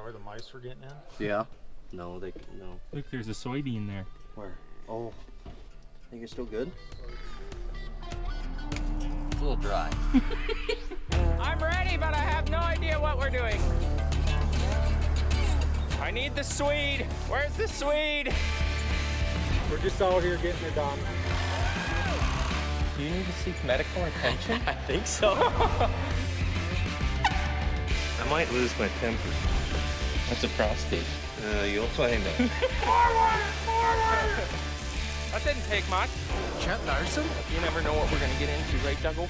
where the mice were getting in? Yeah. No, no. Look, there's a soybean there. Where? Oh. Think it's still good? It's a little dry. I'm ready, but I have no idea what we're doing. I need the Swede. Where's the Swede? We're just out here getting it done. Do you need to seek medical attention? I think so. I might lose my temper. That's a prostate. You'll find out. That didn't take much. Larson? You never know what we're gonna get into, right, Dougal?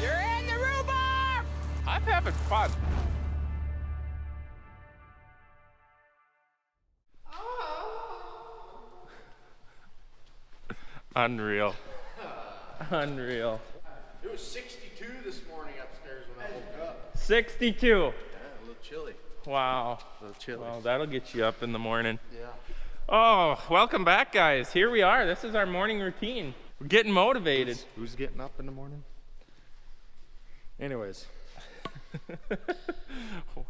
You're in the rhubarb! I'm having fun. Unreal. Unreal. It was 62 this morning upstairs when I woke up. 62. Yeah, a little chilly. Wow. A little chilly. Well, that'll get you up in the morning. Yeah. Oh, welcome back, guys. Here we are. This is our morning routine. We're getting motivated. Who's getting up in the morning? Anyways. Wow.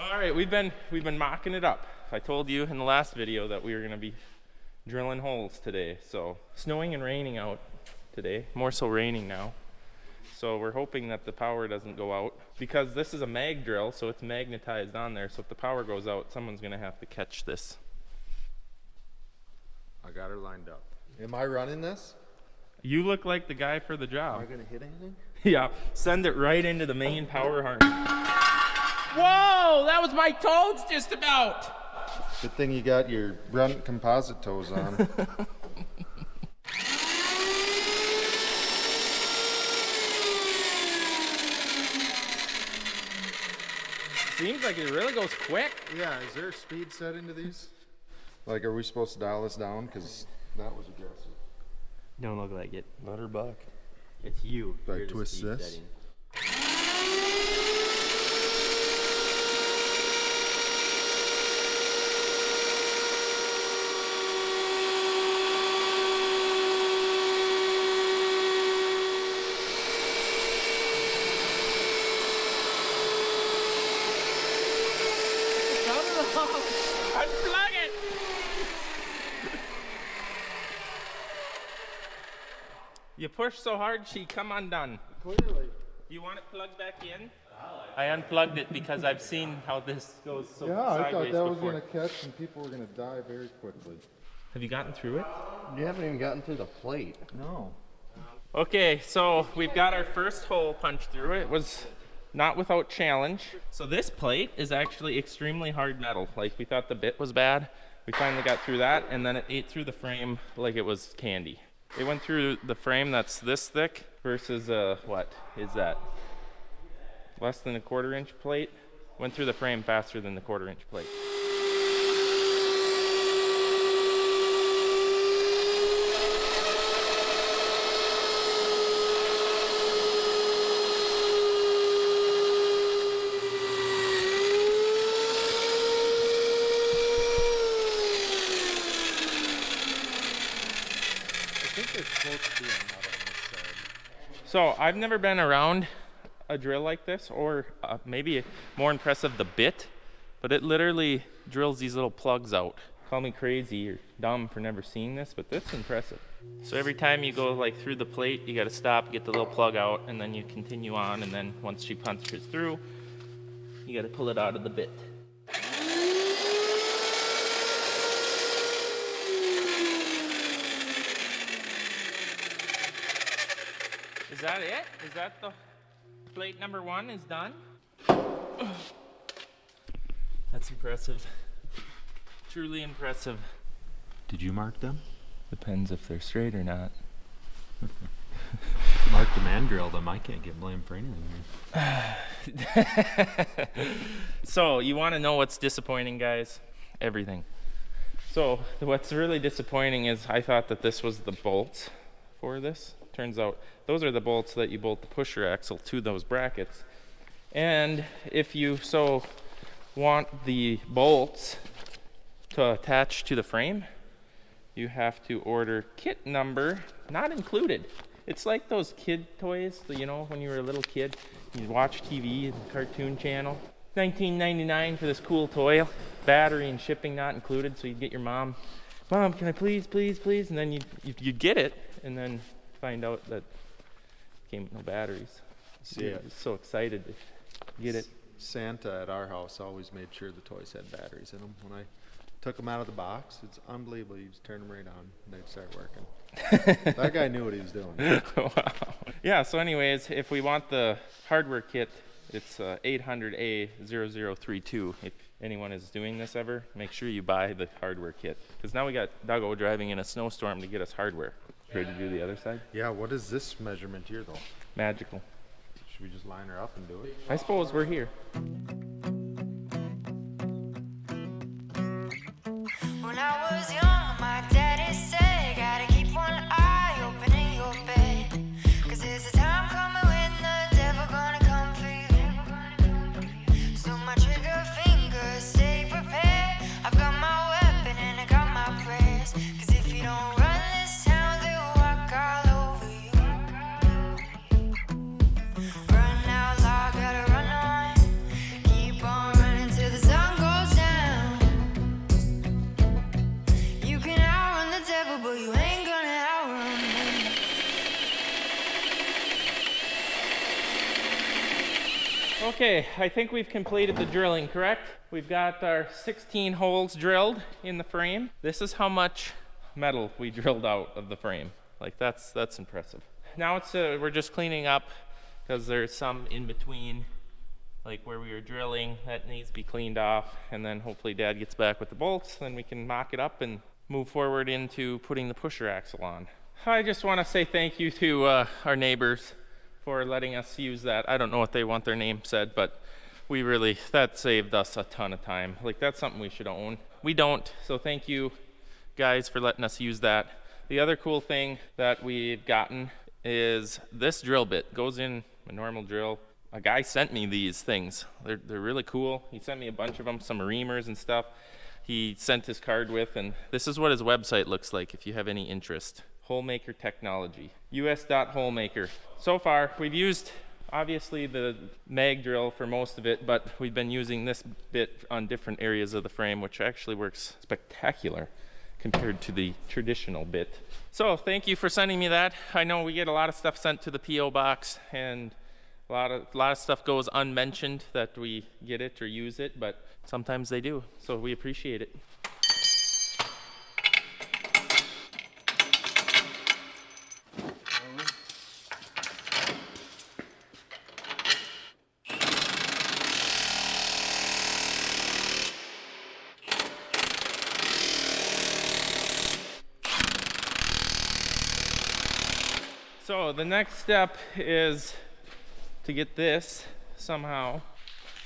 All right, we've been mocking it up. I told you in the last video that we were gonna be drilling holes today. So snowing and raining out today, more so raining now. So we're hoping that the power doesn't go out because this is a mag drill, so it's magnetized on there. So if the power goes out, someone's gonna have to catch this. I got her lined up. Am I running this? You look like the guy for the Am job. I gonna hit anything? Yeah, send it right into the main power harness. Whoa, that was my toes just about. Good thing you got your Brunt composite toes on. Seems like it really goes quick. Yeah, is there a speed set into these? Like, are we supposed to dial this down? Because that was aggressive. Don't look like it. Let her buck. It's you. Do I You're the twist speed this? setting. Unplug it. You push so hard, she come undone. Clearly. You want it plugged back in? I unplugged it because I've seen how this goes so Yeah, I thought sideways that was before. going to catch and people were going to die very quickly. Have you gotten through it? You haven't even gotten through the plate. No. Okay, so we've got our first hole punched through. It was not without challenge. So this plate is actually extremely hard metal. Like, we thought the bit was bad. We finally got through that, and then it ate through the frame like it was candy. It went through the frame that's this thick versus what is that? Less than a 1/4 inch plate. Went through the frame faster than the 1/4 inch plate. I think there's supposed to be a nut on this side. So I've never been around a drill like this, or maybe more impressive, the bit, but it literally drills these little plugs out. Call me crazy or dumb for never seeing this, but this is impressive. So every time you go like through the plate, you got to stop, get the little plug out, and then you continue on, and then once she punches through, you got to pull it out of the bit. Is that it? Is that the plate number 1 is done? That's impressive. Truly impressive. Did you mark them? Depends if they're straight or not. Mark them and drill them. I can't get blamed for anything here. So, you want to know what's disappointing, guys? Everything. So, what's really disappointing is I thought that this was the bolts for this. Turns out those are the bolts that you bolt the pusher axle to those brackets. And if you so want the bolts to attach to the frame, you have to order kit number not included. It's like those kid toys, you know, when you were a little kid, you'd watch TV and cartoon channel. $19.99 for this cool toy. Battery and shipping not included, so you'd get your mom, "Mom, can I please, please, please?" And then you'd get it, and then find out that it came with no batteries. See I was so excited to get it. Santa at our house always made sure the toys had batteries in them. When I took them out of the box, it's unbelievable. You just turn them right on, and they'd start working. That guy knew what he was doing. Wow. Yeah, so anyways, if we want the hardware kit, it's 800A0032. If anyone is doing this ever, make sure you buy the hardware kit. Because now we got Duggo driving in a snowstorm to get us hardware. Ready to do the other side? Yeah, what is this measurement here, though? Magical. Should we just line her up and do it? I suppose we're here. When I was young, my daddy said, gotta keep one eye open in your bed. 'Cause there's a time coming when the devil gonna come for you. So my trigger finger, stay prepared. I've got my weapon and I got my prayers. 'Cause if you don't run this town, they'll walk all over you. Run out loud, gotta run on. Keep on running till the sun goes down. You can outrun the devil, but you ain't gonna outrun me. Okay, I think we've completed the drilling, correct? We've got our 16 holes drilled in the frame. This is how much metal we drilled out of the frame. Like that's impressive. Now it's we're just cleaning up because there's some in between, like where we were drilling, that needs to be cleaned off, and then hopefully Dad gets back with the bolts, then we can mock it up and move forward into putting the pusher axle on. I just want to say thank you to our neighbors for letting us use that. I don't know what they want their name said, but that saved us a ton of time. Like that's something we should own. We don't, so thank you guys for letting us use that. The other cool thing that we've gotten is this drill bit. Goes in a normal drill. A guy sent me these things. They're really cool. He sent me a bunch of them, some reamers and stuff. He sent his card with, and this is what his website looks like if you have any interest. Holemaker Technology, us.holemaker. So far, we've used obviously the mag drill for most of it, but we've been using this bit on different areas of the frame, which actually works spectacular compared to the traditional bit. So thank you for sending me that. I know we get a lot of stuff sent to the P.O. box, and a lot of stuff goes unmentioned that we get it or use it, but sometimes they do, so we appreciate it. So the next step is to get this somehow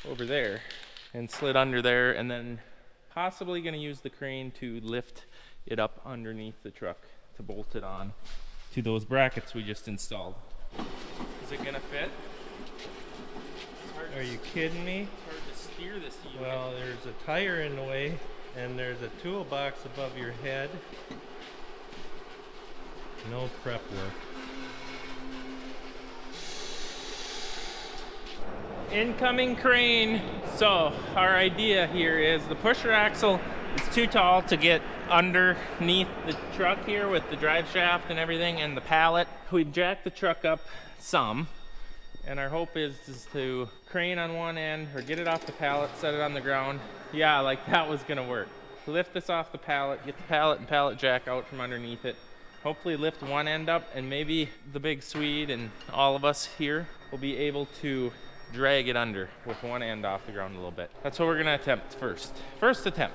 over there and slid under there, and then possibly going to use the crane to lift it up underneath the truck to bolt it on to those brackets we just installed. Is it going to fit? Are you kidding me? It's hard to steer this unit. Well, there's a tire in the way, and there's a toolbox above your head. No prep work. Incoming crane. So our idea here is the pusher axle is too tall to get underneath the truck here with the drive shaft and everything and the pallet. We jack the truck up some, and our hope is to crane on one end or get it off the pallet, set it on the ground. Yeah, like that was gonna work. Lift this off the pallet, get the pallet and pallet jack out from underneath it. Hopefully lift one end up, and maybe the big Swede and all of us here will be able to drag it under with one end off the ground a little bit. That's what we're gonna attempt first. First attempt.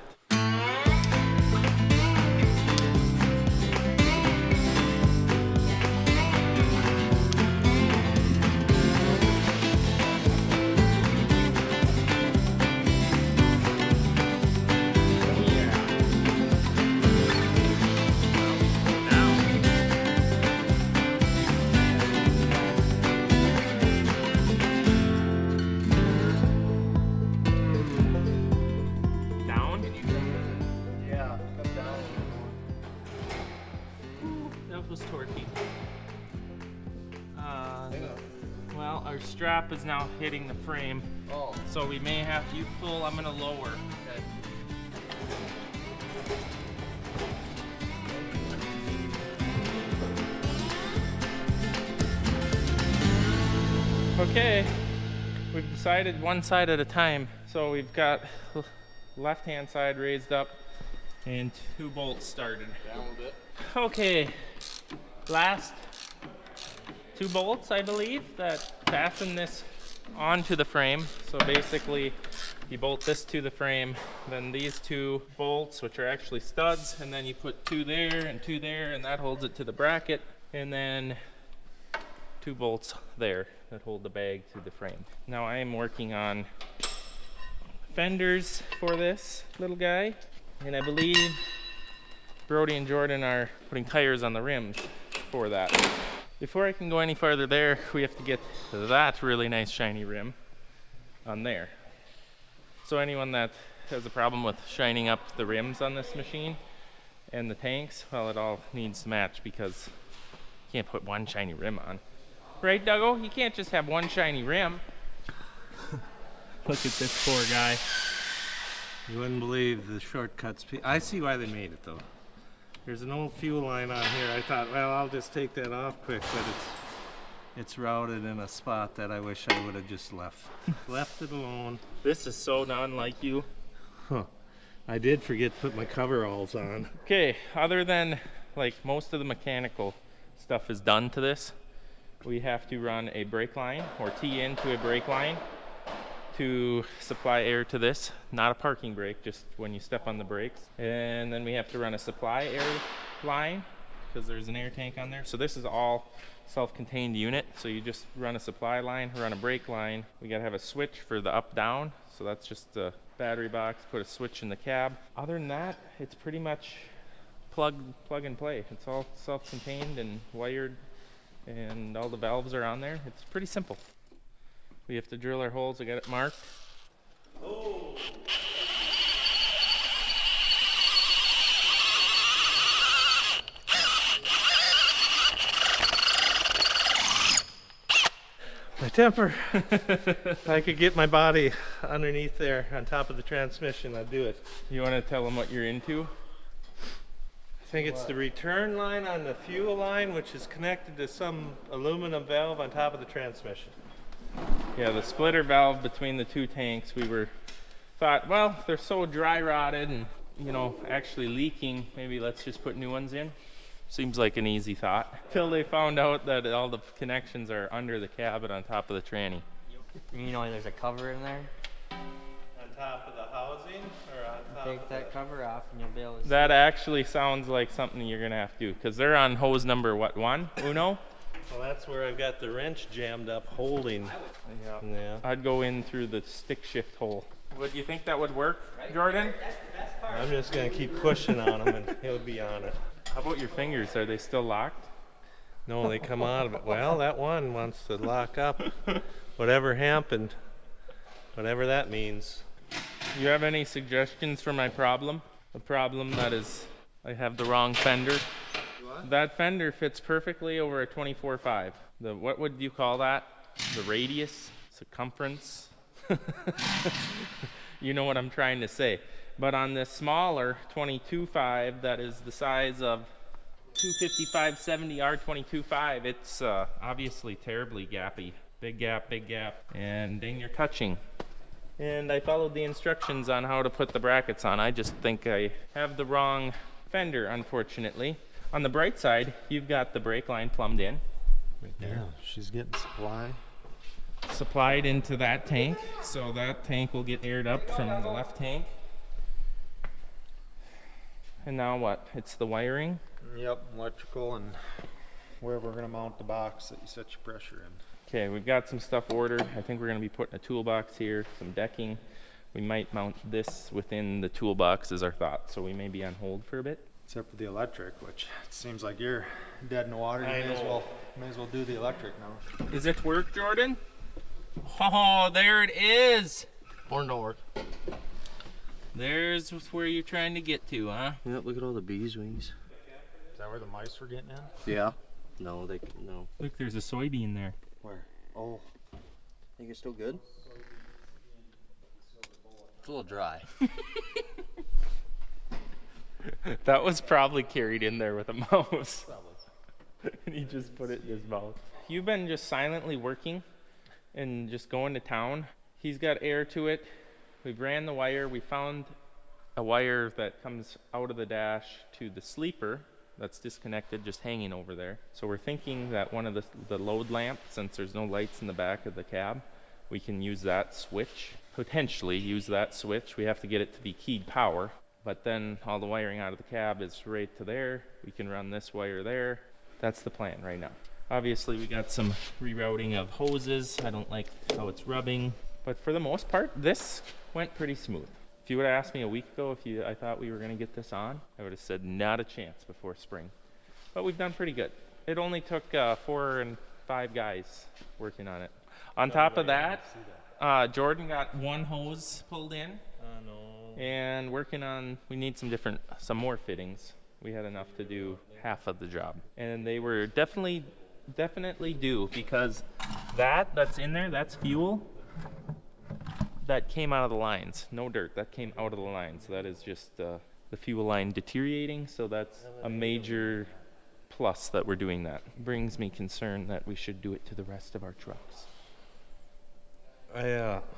strap is now hitting the frame. Oh. So we may have to pull, I'm gonna lower. Okay, we've decided one side at a time. So we've got left-hand side raised up and 2 bolts started. Down a bit. Okay, last 2 bolts, I believe, that fasten this onto the frame. So basically, you bolt this to the frame, then these 2 bolts, which are actually studs, and then you put 2 there and 2 there, and that holds it to the bracket, and then 2 bolts there that hold the bag to the frame. Now I am working on fenders for this little guy, and I believe Brody and Jordan are putting tires on the rims for that. Before I can go any farther there, we have to get that really nice shiny rim on there. So anyone that has a problem with shining up the rims on this machine and the tanks, well, it all needs to match because you can't put one shiny rim on. Right, Duggo? You can't just have one shiny rim. Look at this poor guy. You wouldn't believe the shortcuts. I see why they made it though. There's an old fuel line on here. I thought, well, I'll just take that off quick, but it's routed in a spot that I wish I would have just left. Left it alone. This is so non-like you. Huh. I did forget to put my coveralls on. Okay, other than like most of the mechanical stuff is done to this, we have to run a brake line or tee into a brake line to supply air to this. Not a parking brake, just when you step on the brakes. And then we have to run a supply air line because there's an air tank on there. So this is all self-contained unit. So you just run a supply line, run a brake line. We gotta have a switch for the up-down. So that's just a battery box, put a switch in the cab. Other than that, it's pretty much plug and play. It's all self-contained and wired, and all the valves are on there. It's pretty simple. We have to drill our holes. I got it marked. Oh. My temper. If I could get my body underneath there on top of the transmission, I'd do it. You want to tell them what you're into? I think it's the return line on the fuel line, which is connected to some aluminum valve on top of the transmission. Yeah, the splitter valve between the 2 tanks. We thought, well, they're so dry rotted and, you know, actually leaking, maybe let's just put new ones in. Seems like an easy thought. Till they found out that all the connections are under the cabin on top of the tranny. You know there's a cover in there? On top of the housing or on top Take of that cover off and you'll be able to see. That actually sounds like something you're gonna have to do, because they're on hose number what, 1, Uno? Well, that's where I've got the wrench jammed up holding. Yeah. I'd go in through the stick shift hole. Would you think that would work, Jordan? I'm just gonna keep pushing on him and he'll be on it. How about your fingers? Are they still locked? No, they come out of it. Well, that one wants to lock up. Whatever happened, whatever that means. You have any suggestions for my problem? The problem that is, I have the wrong fender. What? That fender fits perfectly over a 24.5. What would you call that? The radius? Circumference? You know what I'm trying to say. But on this smaller 22.5 that is the size of 255/70 R22.5, it's obviously terribly gappy. Big gap, and dang, you're touching. And I followed the instructions on how to put the brackets on. I just think I have the wrong fender, unfortunately. On the bright side, you've got the brake line plumbed in. Right there. Yeah, she's getting supply. Supplied into that tank, so that tank will get aired up from the left tank. And now what? It's the wiring. Yep, electrical and where we're gonna mount the box that you set your pressure in. Okay, we've got some stuff ordered. I think we're gonna be putting a toolbox here, some decking. We might mount this within the toolbox is our thought, so we may be on hold for a bit. Except for the electric, which it seems like you're dead in the water. You I may as know. well do the electric now. Is it work, Jordan? Oh, there it is. Horn don't work. There's where you're trying to get to, huh? Yep, look at all the bees wings. Is that where the mice were getting in? Yeah. No, no. Look, there's a soybean there. Where? Oh, Think it's still good? It's a little dry. That was probably carried in there with a mouse. And he just put it in his mouth. You've been just silently working and just going to town. He's got air to it. We ran the wire. We found a wire that comes out of the dash to the sleeper that's disconnected, just hanging over there. So we're thinking that one of the load lamps, since there's no lights in the back of the cab, we can use that switch, potentially use that switch. We have to get it to be keyed power, but then all the wiring out of the cab is right to there. We can run this wire there. That's the plan right now. Obviously, we got some rerouting of hoses. I don't like how it's rubbing, but for the most part, this went pretty smooth. If you would have asked me a week ago if I thought we were going to get this on, I would have said not a chance before spring. But we've done pretty good. It only took 4 and 5 guys working on it. On top of that, Jordan got 1 hose pulled in. And working on, we need some more fittings. We had enough to do half of the job. And they were definitely due, because that's in there, that's fuel. That came out of the lines. No dirt, that came out of the lines. That is just the fuel line deteriorating, so that's a major plus that we're doing that. Brings me concern that we should do it to the rest of our trucks.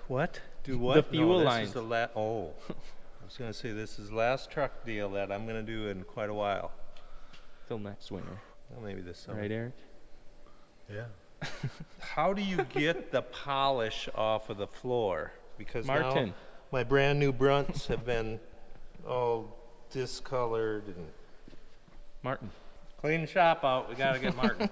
What? Do what? The fuel no, lines. This is the I was going to say, this is the last truck deal that I'm going to do in quite a while. Till next winter. Well, maybe this summer. Right, Eric? Yeah. How do you get the polish off of the floor? Because Martin. now my brand new Brunts have been all discolored and Martin. clean the shop out. We got to get Martin.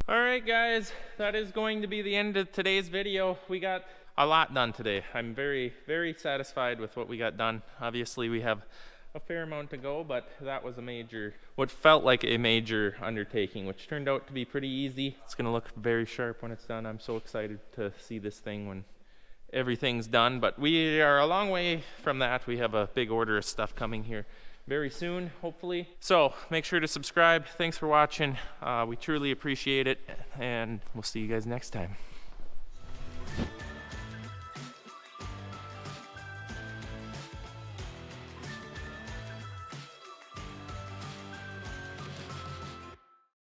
All right, guys, that is going to be the end of today's video. We got a lot done today. I'm very, very satisfied with what we got done. Obviously, we have a fair amount to go, but that was what felt like a major undertaking, which turned out to be pretty easy. It's gonna look very sharp when it's done. I'm so excited to see this thing when everything's done, but we are a long way from that. We have a big order of stuff coming here very soon, hopefully. So make sure to subscribe. Thanks for watching. We truly appreciate it, and we'll see you guys next time.